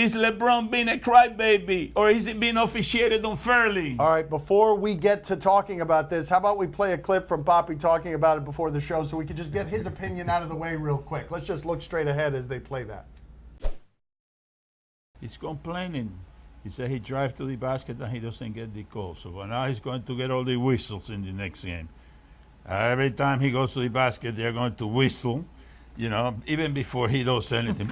Is LeBron being a crybaby, or is it being officiated unfairly? All right, before we get to talking about this, how about we play a clip from Papi talking about it before the show so we can just get his opinion out of the way real quick. Let's just look straight ahead as they play that. He's complaining. He said he drives to the basket and he doesn't get the call. So now he's going to get all the whistles in the next game. Every time he goes to the basket, they're going to whistle, you know, even before he does anything.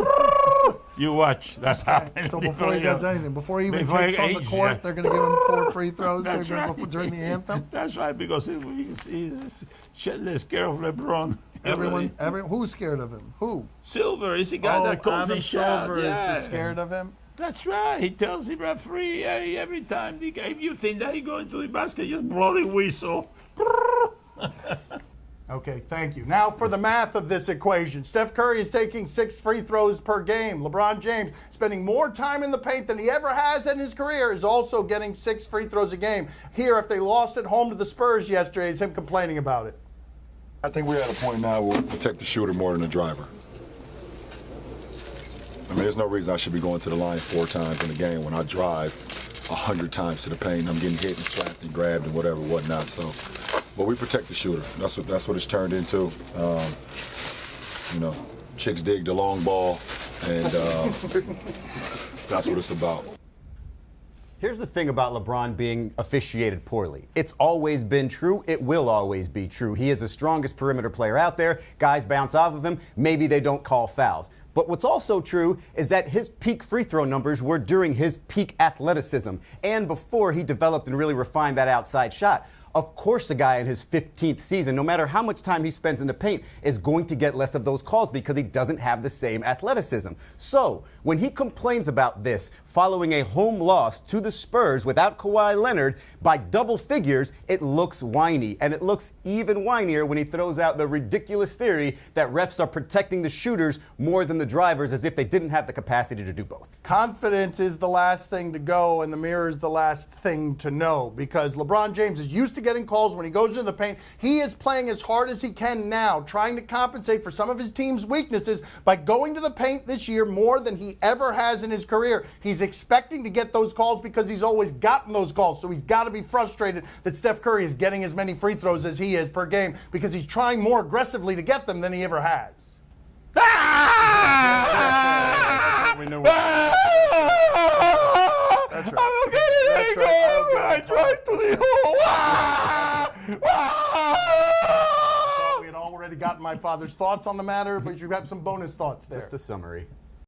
You watch, that's happening. So before he does anything, before he even takes on the court, they're going to give him 4 free throws during the anthem? That's right, because he's shitless scared of LeBron. Everyone, who's scared of him? Who? Silver is the guy that calls his shot. Silver is scared of him? That's right. He tells the referee every time. If you think that he going to the basket, just blow the whistle. Okay, thank you. Now for the math of this equation. Steph Curry is taking 6 free throws per game. LeBron James, spending more time in the paint than he ever has in his career, is also getting 6 free throws a game. Here, if they lost at home to the Spurs yesterday, is him complaining about it. I think we're at a point now where we protect the shooter more than the driver. I mean, there's no reason I should be going to the line 4 times in a game when I drive 100 times to the paint. I'm getting hit and slapped and grabbed and whatnot. So, but we protect the shooter. That's what it's turned into. You know, chicks dig the long ball, and that's what it's about. Here's the thing about LeBron being officiated poorly. It's always been true. It will always be true. He is the strongest perimeter player out there. Guys bounce off of him. Maybe they don't call fouls. But what's also true is that his peak free throw numbers were during his peak athleticism and before he developed and really refined that outside shot. Of course, the guy in his 15th season, no matter how much time he spends in the paint, is going to get less of those calls because he doesn't have the same athleticism. So, when he complains about this following a home loss to the Spurs without Kawhi Leonard by double figures, it looks whiny. And it looks even whinier when he throws out the ridiculous theory that refs are protecting the shooters more than the drivers, as if they didn't have the capacity to do both. Confidence is the last thing to go, and the mirror is the last thing to know, because LeBron James is used to getting calls when he goes into the paint. He is playing as hard as he can now, trying to compensate for some of his team's weaknesses by going to the paint this year more than he ever has in his career. He's expecting to get those calls because he's always gotten those calls, so he's got to be frustrated that Steph Curry is getting as many free throws as he is per game because he's trying more aggressively to get them than he ever has. We know that's right. I'm getting That's it right. when I drive to the hole. We had already gotten my father's thoughts on the matter, but you have some bonus thoughts there. Just a summary.